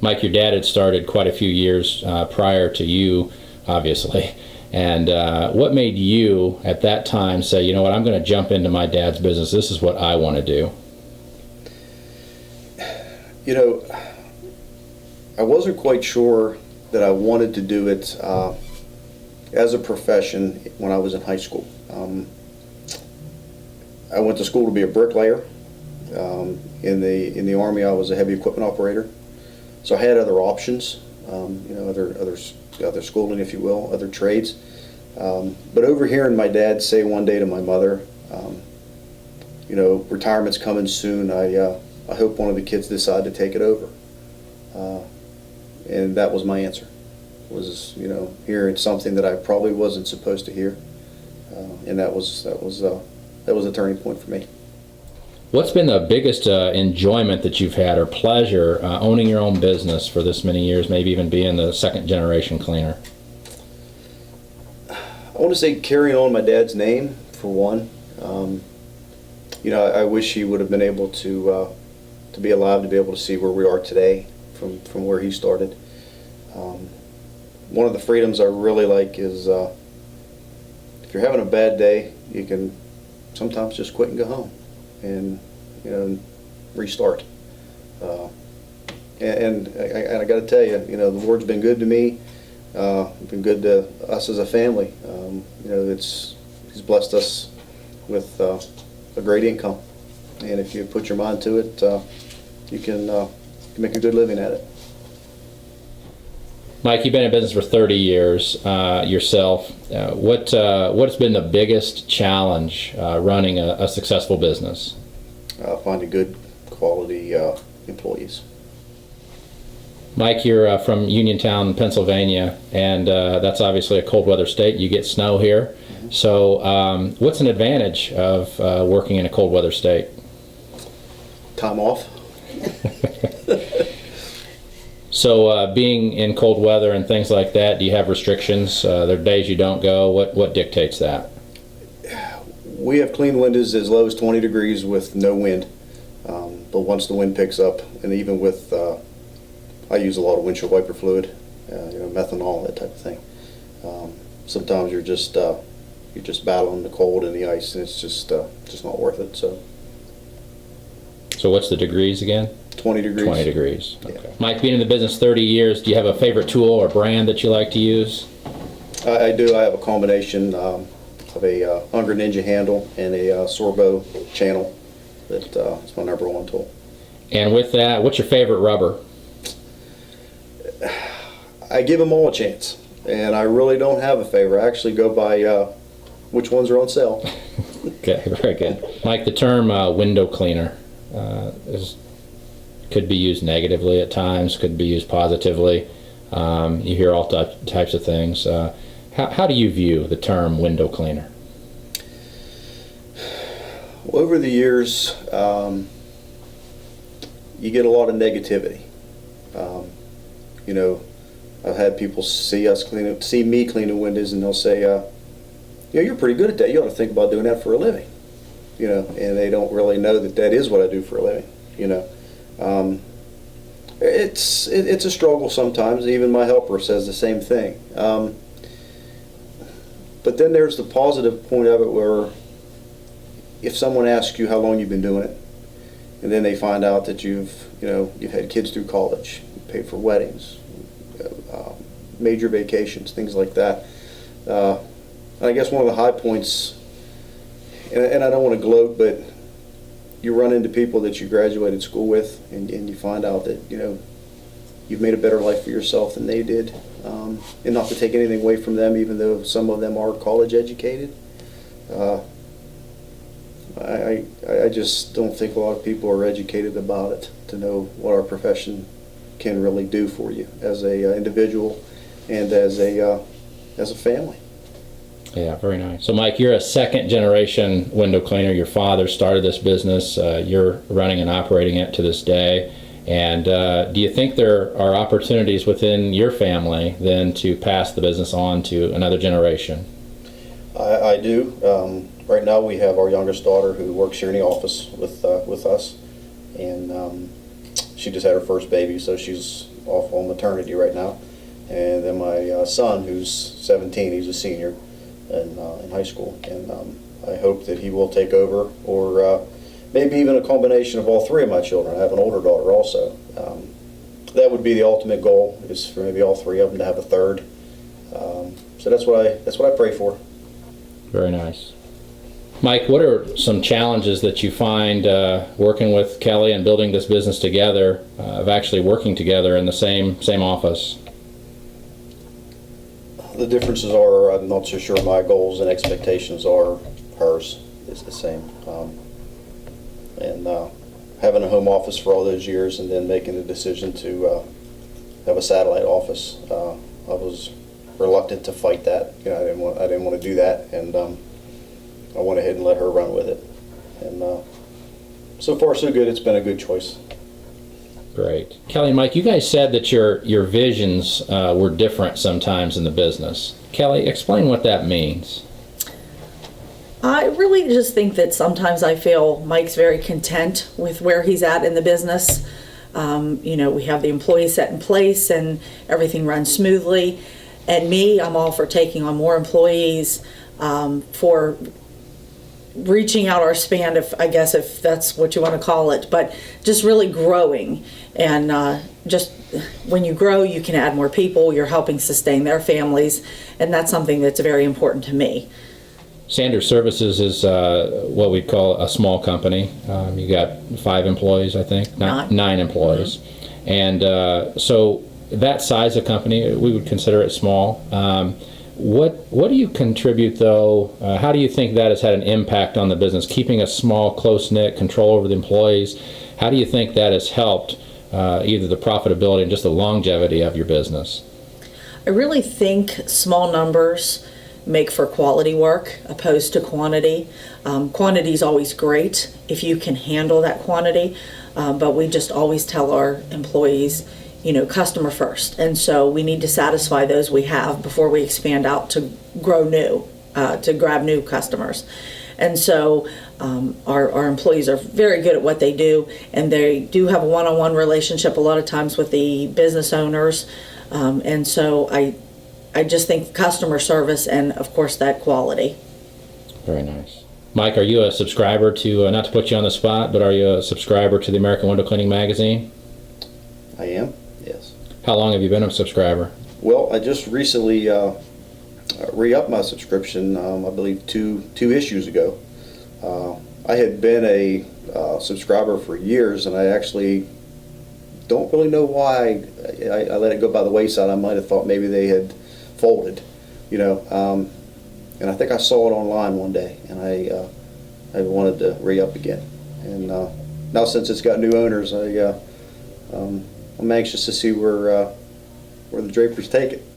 Mike, your dad had started quite a few years prior to you, obviously. And what made you, at that time, say, you know what, I'm going to jump into my dad's business. This is what I want to do? You know, I wasn't quite sure that I wanted to do it as a profession when I was in high school. I went to school to be a bricklayer. In the Army, I was a heavy equipment operator. So I had other options, you know, other schooling, if you will, other trades. But overhearing my dad say one day to my mother, you know, retirement's coming soon. I hope one of the kids decide to take it over. And that was my answer. Was, you know, hearing something that I probably wasn't supposed to hear, and that was a turning point for me. What's been the biggest enjoyment that you've had or pleasure owning your own business for this many years, maybe even being the second generation cleaner? I want to say carrying on my dad's name, for one. You know, I wish he would have been able to be alive to be able to see where we are today from where he started. One of the freedoms I really like is if you're having a bad day, you can sometimes just quit and go home and, you know, restart. And I got to tell you, you know, the Lord's been good to me, been good to us as a family. You know, He's blessed us with a great income, and if you put your mind to it, you can make a good living at it. Mike, you've been in business for 30 years yourself. What's been the biggest challenge running a successful business? Finding good quality employees. Mike, you're from Uniontown, Pennsylvania, and that's obviously a cold weather state. You get snow here. Mm-hmm. So what's an advantage of working in a cold weather state? Time off. So being in cold weather and things like that, do you have restrictions? There are days you don't go. What dictates that? We have clean windows as low as 20 degrees with no wind. But once the wind picks up, and even with, I use a lot of windshield wiper fluid, you know, methanol, that type of thing. Sometimes you're just battling the cold and the ice, and it's just not worth it. So what's the degrees again? 20 degrees. 20 degrees. Yeah. Okay. Mike, being in the business 30 years, do you have a favorite tool or brand that you like to use? I do. I have a combination of a Unger Ninja handle and a Sorbo channel. That's my number one tool. And with that, what's your favorite rubber? I give them all a chance, and I really don't have a favorite. I actually go by which ones are on sale. Okay, very good. Mike, the term window cleaner could be used negatively at times, could be used positively. You hear all types of things. How do you view the term window cleaner? Well, over the years, you get a lot of negativity. You know, I've had people see me cleaning windows, and they'll say, you know, you're pretty good at that. You ought to think about doing that for a living. You know, and they don't really know that is what I do for a living. You know. It's a struggle sometimes. Even my helper says the same thing. But then there's the positive point of it, where if someone asks you how long you've been doing it, and then they find out that you've had kids through college, you paid for weddings, major vacations, things like that. And I guess one of the high points, and I don't want to gloat, but you run into people that you graduated school with, and you find out that, you know, you've made a better life for yourself than they did. And not to take anything away from them, even though some of them are college educated. I just don't think a lot of people are educated about it to know what our profession can really do for you as a individual and as a family. Yeah, very nice. So Mike, you're a second generation window cleaner. Your father started this business. You're running and operating it to this day. And do you think there are opportunities within your family then to pass the business on to another generation? I do. Right now we have our youngest daughter who works here in the office with us, and she just had her first baby, so she's off on maternity right now. And then my son, who's 17, he's a senior in high school. And I hope that he will take over, or maybe even a combination of all three of my children. I have an older daughter also. That would be the ultimate goal, is for maybe all three of them to have a third. So that's what I pray for. Very nice. Mike, what are some challenges that you find working with Kelly and building this business together, of actually working together in the same office? The differences are, I'm not so sure my goals and expectations are hers is the same. And having a home office for all those years and then making the decision to have a satellite office, I was reluctant to fight that. You know, I didn't want to do that, and I went ahead and let her run with it. And so far so good. It's been a good choice. Great. Kelly and Mike, you guys said that your visions were different sometimes in the business. Kelly, explain what that means. I really just think that sometimes I feel Mike's very content with where he's at in the business. You know, we have the employees set in place and everything runs smoothly. And me, I'm all for taking on more employees, for reaching out our span, if that's what you want to call it, but just really growing. And just when you grow, you can add more people, you're helping sustain their families, and that's something that's very important to me. Sanders Services is what we'd call a small company. You got 5 employees, I think, nine employees. Mm-hmm. And so that size of company, we would consider it small. What do you contribute, though? How do you think that has had an impact on the business? Keeping a small, close-knit control over the employees, how do you think that has helped either the profitability and just the longevity of your business? I really think small numbers make for quality work opposed to quantity. Quantity is always great if you can handle that quantity, but we just always tell our employees, you know, customer first. And so we need to satisfy those we have before we expand out to grow new, to grab new customers. And so our employees are very good at what they do, and they do have a one-on-one relationship a lot of times with the business owners. And so I just think customer service and, of course, that quality. Very nice. Mike, are you a subscriber to, not to put you on the spot, but are you a subscriber to the American Window Cleaning Magazine? I am, yes. How long have you been a subscriber? Well, I just recently re-upped my subscription, I believe two issues ago. I had been a subscriber for years, and I actually don't really know why I let it go by the wayside. I might have thought maybe they had folded, you know. And I think I saw it online one day, and I wanted to re-up again. And now since it's got new owners, I'm anxious to see where the Drapers take it.